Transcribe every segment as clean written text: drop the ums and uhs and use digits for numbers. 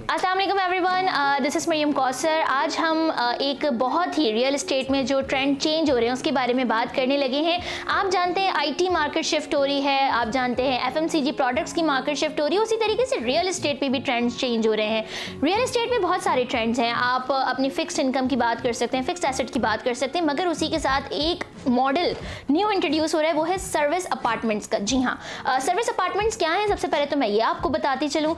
अस्सलाम वालेकुम everyone, this is Mariyam Kausar. आज हम एक बहुत ही रियल एस्टेट में जो ट्रेंड चेंज हो रहे हैं उसके बारे में बात करने लगे हैं। आप जानते हैं आईटी मार्केट शिफ्ट हो रही है, आप जानते हैं एफएमसीजी प्रोडक्ट्स की मार्केट शिफ्ट हो रही है, उसी तरीके से रियल एस्टेट पे भी ट्रेंड्स चेंज हो रहे हैं। रियल एस्टेट में बहुत सारे ट्रेंड्स हैं। आप अपनी फिक्स्ड इनकम की बात कर सकते हैं, फिक्स्ड एसेट की बात कर सकते हैं, मगर उसी के साथ एक मॉडल न्यू इंट्रोड्यूस हो रहा है, वो है सर्विस अपार्टमेंट्स का। जी हाँ, सर्विस अपार्टमेंट्स क्या है? सबसे पहले तो मैं ये आपको बताती चलूँ,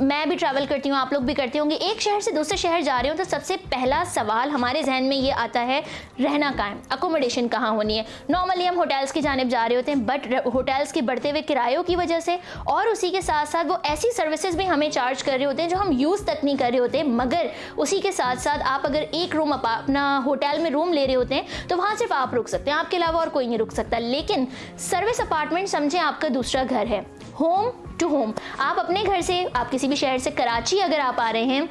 मैं भी ट्रैवल करती हूँ, आप लोग भी करते होंगे। एक शहर से दूसरे शहर जा रहे हो तो सबसे पहला सवाल हमारे जहन में ये आता है, रहना कहाँ है, अकोमोडेशन कहाँ होनी है। नॉर्मली हम होटल्स की जानिब जा रहे होते हैं, बट होटल्स के बढ़ते हुए किरायों की वजह से और उसी के साथ साथ वो ऐसी सर्विसेज भी हमें चार्ज कर रहे होते हैं जो हम यूज़ तक नहीं कर रहे होते। मगर उसी के साथ साथ आप अगर एक रूम अपना होटल में रूम ले रहे होते हैं तो वहाँ सिर्फ आप रुक सकते हैं, आपके अलावा और कोई नहीं रुक सकता। लेकिन सर्विस अपार्टमेंट समझें आपका दूसरा घर है, होम टू होम। आप अपने घर से, आप किसी भी शहर से, कराची अगर आप आ रहे हैं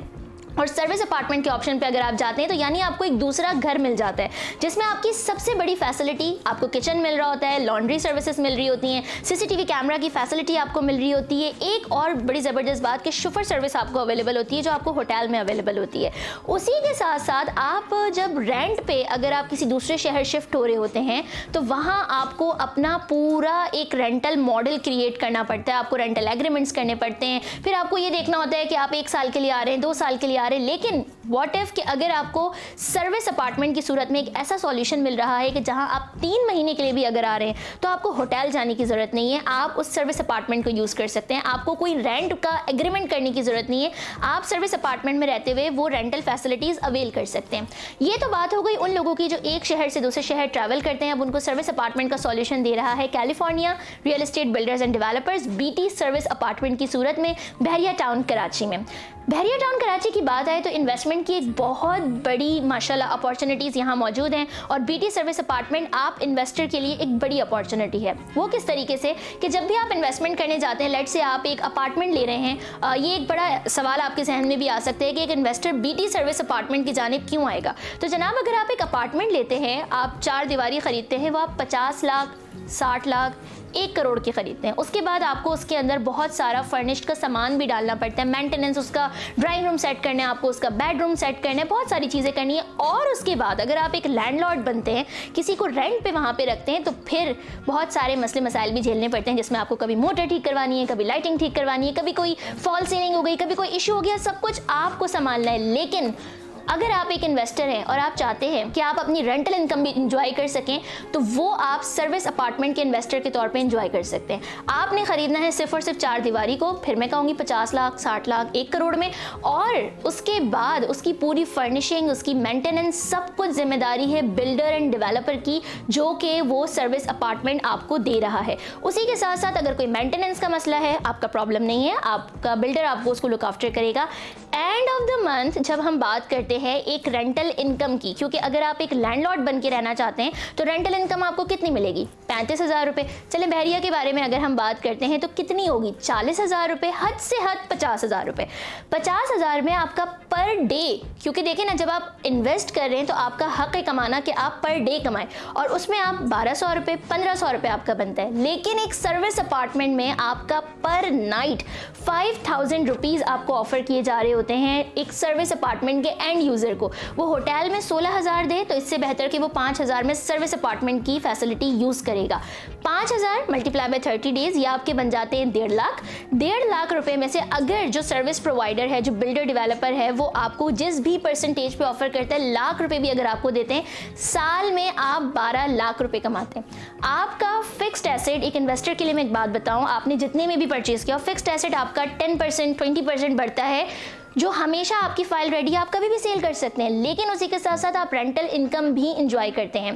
और सर्विस अपार्टमेंट के ऑप्शन पे अगर आप जाते हैं तो यानी आपको एक दूसरा घर मिल जाता है जिसमें आपकी सबसे बड़ी फैसिलिटी, आपको किचन मिल रहा होता है, लॉन्ड्री सर्विसेज मिल रही होती हैं, सीसीटीवी कैमरा की फैसिलिटी आपको मिल रही होती है। एक और बड़ी ज़बरदस्त बात कि शुफर सर्विस आपको अवेलेबल होती है जो आपको होटल में अवेलेबल होती है। उसी के साथ साथ आप जब रेंट पे अगर आप किसी दूसरे शहर शिफ्ट हो रहे होते हैं तो वहाँ आपको अपना पूरा एक रेंटल मॉडल क्रिएट करना पड़ता है, आपको रेंटल एग्रीमेंट्स करने पड़ते हैं। फिर आपको ये देखना होता है कि आप 1 साल के लिए आ रहे हैं, 2 साल के लिए आ रहे हैं। लेकिन व्हाट इफ कि अगर आपको सर्विस अपार्टमेंट की सूरत में एक ऐसा सॉल्यूशन मिल रहा है कि जहां आप 3 महीने के लिए भी अगर आ रहे हैं तो आपको होटल जाने की ज़रूरत नहीं है, आप उस सर्विस अपार्टमेंट को यूज़ कर सकते हैं, आपको कोई रेंट का एग्रीमेंट करने की ज़रूरत नहीं है, आप सर्विस अपार्टमेंट में रहते हुए वो रेंटल फैसिलिटीज़ अवेल कर सकते हैं। ये तो बात हो गई उन लोगों की जो एक शहर से दूसरे शहर ट्रैवल करते हैं। अब उनको सर्विस अपार्टमेंट का सॉल्यूशन दे रहा है California real estate builders and developers, BT service apartment की सूरत में बहरिया टाउन कराची में। बहरिया टाउन कराची की बात आए तो इन्वेस्टमेंट की एक बहुत बड़ी माशाल्लाह अपॉर्चुनिटीज़ यहाँ मौजूद हैं और बीटी सर्विस अपार्टमेंट आप इन्वेस्टर के लिए एक बड़ी अपॉर्चुनिटी है। वो किस तरीके से कि जब भी आप इन्वेस्टमेंट करने जाते हैं, लेट से आप एक अपार्टमेंट ले रहे हैं, ये एक बड़ा सवाल आपके जहन में भी आ सकता है कि एक इन्वेस्टर बीटी सर्विस अपार्टमेंट की जानिब क्यों आएगा। तो जनाब, अगर आप एक अपार्टमेंट लेते हैं, आप 4 दीवारी ख़रीदते हैं, वो आप 50 लाख, 60 लाख, 1 करोड़ की खरीदते हैं। उसके बाद आपको उसके अंदर बहुत सारा फर्निश्ड का सामान भी डालना पड़ता है, मेंटेनेंस, उसका ड्राइंग रूम सेट करना है, आपको उसका बेडरूम सेट करना है, बहुत सारी चीज़ें करनी है। और उसके बाद अगर आप एक लैंडलॉर्ड बनते हैं, किसी को रेंट पे वहाँ पे रखते हैं, तो फिर बहुत सारे मसले मसाइल भी झेलने पड़ते हैं, जिसमें आपको कभी मोटर ठीक करवानी है, कभी लाइटिंग ठीक करवानी है, कभी कोई फॉल सीलिंग हो गई, कभी कोई इशू हो गया, सब कुछ आपको संभालना है। लेकिन अगर आप एक इन्वेस्टर हैं और आप चाहते हैं कि आप अपनी रेंटल इनकम भी इंजॉय कर सकें, तो वो आप सर्विस अपार्टमेंट के इन्वेस्टर के तौर पे इंजॉय कर सकते हैं। आपने ख़रीदना है सिर्फ और सिर्फ 4 दीवारी को, फिर मैं कहूँगी 50 लाख, 60 लाख, 1 करोड़ में, और उसके बाद उसकी पूरी फर्निशिंग, उसकी मेंटेनेंस, सब कुछ जिम्मेदारी है बिल्डर एंड डेवलपर की, जो कि वो सर्विस अपार्टमेंट आपको दे रहा है। उसी के साथ साथ अगर कोई मेंटेनेंस का मसला है, आपका प्रॉब्लम नहीं है, आपका बिल्डर आपको उसको लुक आफ्टर करेगा। एंड ऑफ द मंथ जब हम बात करते हैं एक रेंटल इनकम की, क्योंकि अगर आप एक लैंडलॉर्ड बन के रहना चाहते हैं तो रेंटल इनकम आपको कितनी मिलेगी? 35,000 रुपये। चले बहरिया के बारे में अगर हम बात करते हैं तो कितनी होगी? 40,000 रुपये, हद से हद 50,000 रुपये। 50,000 में आपका पर डे, क्योंकि देखिए ना, जब आप इन्वेस्ट कर रहे हैं तो आपका हक है कमाना कि आप पर डे कमाएं, और उसमें आप 1,200 रुपये, 1,500 रुपये आपका बनता है। लेकिन एक सर्विस अपार्टमेंट में आपका पर नाइट 5,000 रुपीज़ आपको ऑफर किए जा रहे होते हैं एक सर्विस अपार्टमेंट के एंड यूज़र को। वो होटल में 16,000 दे तो इससे बेहतर कि वो 5,000 में सर्विस अपार्टमेंट की फैसिलिटी यूज़ करेगा। 5,000 मल्टीप्लाई बाय 30 डेज, ये आपके बन जाते हैं 1.5 लाख। 1.5 लाख रुपए में से अगर जो सर्विस प्रोवाइडर है, जो बिल्डर डेवलपर है, वो आपको जिस भी परसेंटेज पे ऑफर करता है, लाख रुपए भी अगर आपको देते हैं, साल में आप 12 लाख रुपए कमाते हैं। आपका फिक्स्ड एसेट, एक इन्वेस्टर के लिए मैं एक बात बताऊं, आपने जितने में भी परचेज किया, फिक्स्ड एसेट आपका 10%, 20% बढ़ता है, जो हमेशा आपकी फाइल रेडी है, आप कभी भी सेल कर सकते हैं। लेकिन उसी के साथ साथ आप रेंटल इनकम भी इंजॉय करते हैं।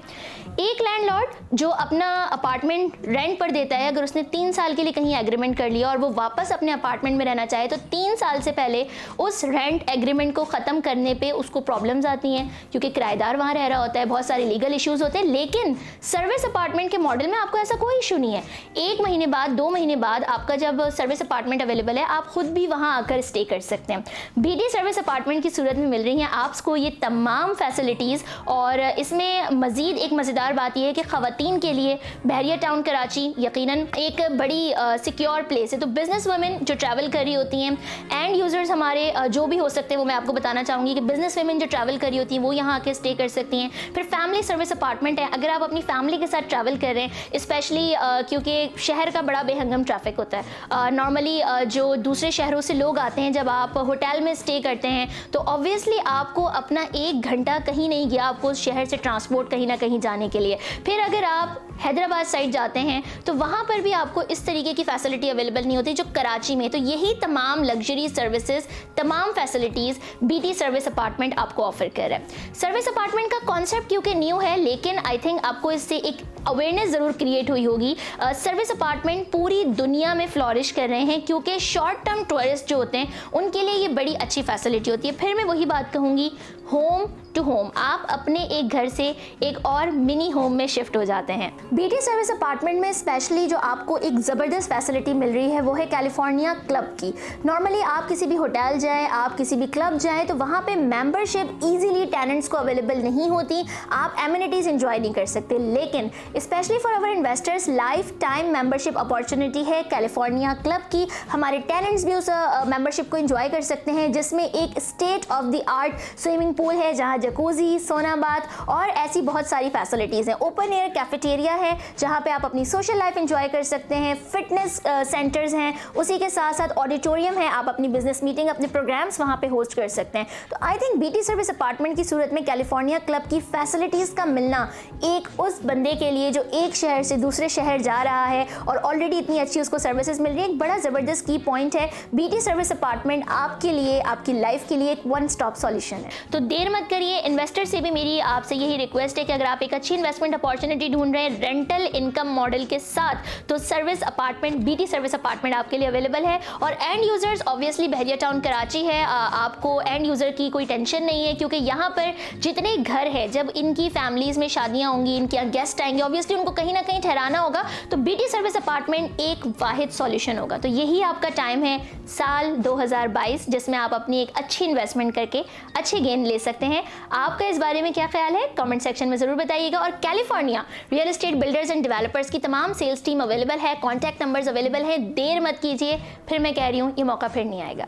एक लैंडलॉर्ड जो अपना अपार्टमेंट रेंट पर देता है, अगर उसने 3 साल के लिए कहीं एग्रीमेंट कर लिया और वो वापस अपने अपार्टमेंट में रहना चाहे, तो 3 साल से पहले उस रेंट एग्रीमेंट को ख़त्म करने पे उसको प्रॉब्लम्स आती हैं, क्योंकि किराएदार वहाँ रह रहा होता है, बहुत सारे लीगल इश्यूज़ होते हैं। लेकिन सर्विस अपार्टमेंट के मॉडल में आपको ऐसा कोई इशू नहीं है। 1 महीने बाद, 2 महीने बाद आपका जब सर्विस अपार्टमेंट अवेलेबल है, आप खुद भी वहाँ आकर स्टे कर सकते हैं। बीटी सर्विस अपार्टमेंट की सूरत में मिल रही हैं आपको ये तमाम फैसिलिटीज़। और इसमें मज़ीद एक मज़ेदार बात यह है कि ख़वातीन के लिए बहरिया टाउन कराची यकीनन एक बड़ी सिक्योर प्लेस है। तो बिज़नेस वुमेन जो ट्रैवल कर रही होती हैं, एंड यूज़र्स हमारे जो भी हो सकते हैं, वो मैं आपको बताना चाहूँगी कि बिज़नेस वुमेन जो ट्रैवल कर रही होती हैं वो यहाँ आके स्टे कर सकती हैं। फिर फैमिली सर्विस अपार्टमेंट है, अगर आप अपनी फैमिली के साथ ट्रैवल कर रहे हैं, स्पेशली क्योंकि शहर का बड़ा बेहंगम ट्रैफिक होता है। नॉर्मली जो दूसरे शहरों से लोग आते हैं, जब आप होटल में स्टे करते हैं तो ऑब्वियसली आपको अपना 1 घंटा कहीं नहीं गया, आपको उस शहर से ट्रांसपोर्ट कहीं ना कहीं जाने के लिए। फिर अगर आप हैदराबाद साइड जाते हैं तो वहाँ पर भी आपको इस तरीके की फैसिलिटी अवेलेबल नहीं होती जो कराची में। तो यही तमाम लग्जरी सर्विसेज, तमाम फैसिलिटीज़ बीटी सर्विस अपार्टमेंट आपको ऑफर कर रहा है। सर्विस अपार्टमेंट का कॉन्सेप्ट क्योंकि न्यू है, लेकिन आई थिंक आपको इससे एक अवेयरनेस ज़रूर क्रिएट हुई होगी। सर्विस अपार्टमेंट पूरी दुनिया में फ्लॉरिश कर रहे हैं क्योंकि शॉर्ट टर्म टूरिस्ट जो होते हैं उनके लिए ये बड़ी अच्छी फैसिलिटी होती है। फिर मैं वही बात कहूँगी, होम टू होम, आप अपने एक घर से एक और मिनी होम में शिफ्ट हो जाते हैं। बीटी सर्विस अपार्टमेंट में स्पेशली जो आपको एक ज़बरदस्त फैसिलिटी मिल रही है वो है कैलिफोर्निया क्लब की। नॉर्मली आप किसी भी होटल जाएं, आप किसी भी क्लब जाएं तो वहाँ पे मेंबरशिप इजीली टेनेंट्स को अवेलेबल नहीं होती, आप एमिनिटीज़ एंजॉय नहीं कर सकते। लेकिन specially for our investors life time membership opportunity है कैलिफोर्निया क्लब की। हमारे टेनेंट्स भी उस मेंबरशिप को एंजॉय कर सकते हैं, जिसमें एक state of the art swimming pool है जहाँ जकूजी, सोना बाथ और ऐसी बहुत सारी फैसिलिटीज़ हैं। ओपन एयर कैफेटेरिया है जहाँ पे आप अपनी सोशल लाइफ एंजॉय कर सकते हैं। फिटनेस सेंटर्स हैं, उसी के साथ साथ ऑडिटोरियम है, आप अपनी बिजनेस मीटिंग, अपने प्रोग्राम्स वहाँ पे होस्ट कर सकते हैं। तो I think BT service apartment की सूरत में कैलिफोर्निया क्लब की फैसिलिटीज़ का मिलना एक उस बंदे के लिए जो एक शहर से दूसरे शहर जा रहा है और ऑलरेडी इतनी अच्छी उसको सर्विसेज मिल रही है, एक बड़ा ज़बरदस्त की पॉइंट है। बीटी सर्विस अपार्टमेंट आपके लिए, आपकी लाइफ के लिए एक वन स्टॉप सॉल्यूशन है। तो देर मत करिए, इन्वेस्टर से भी मेरी आपसे यही रिक्वेस्ट है कि अगर आप एक अच्छी इन्वेस्टमेंट अपॉर्चुनिटी ढूंढ रहे हैं रेंटल इनकम मॉडल के साथ, तो service apartment, BT service apartment आपके लिए अवेलेबल है। और and users obviously Bahria town Karachi है, आपको एंड यूजर की कोई टेंशन नहीं है क्योंकि यहाँ पर जितने घर है, जब इनकी फैमिलीज में शादियाँ होंगी, इनके यहाँ गेस्ट आएंगे, ऑब्वियसली उनको कहीं ना कहीं ठहराना होगा, तो बीटी सर्विस अपार्टमेंट एक वाहिद सॉल्यूशन होगा। तो यही आपका टाइम है साल 2022 जिसमें आप अपनी एक अच्छी इन्वेस्टमेंट करके अच्छे गेन ले सकते हैं। आपका इस बारे में क्या ख्याल है, कमेंट सेक्शन में जरूर बताइएगा। और California real estate builders and developers की तमाम सेल्स टीम अवेलेबल है, कॉन्टैक्ट नंबर्स अवेलेबल है, देर मत कीजिए। फिर मैं कह रही हूँ ये मौका फिर नहीं आएगा।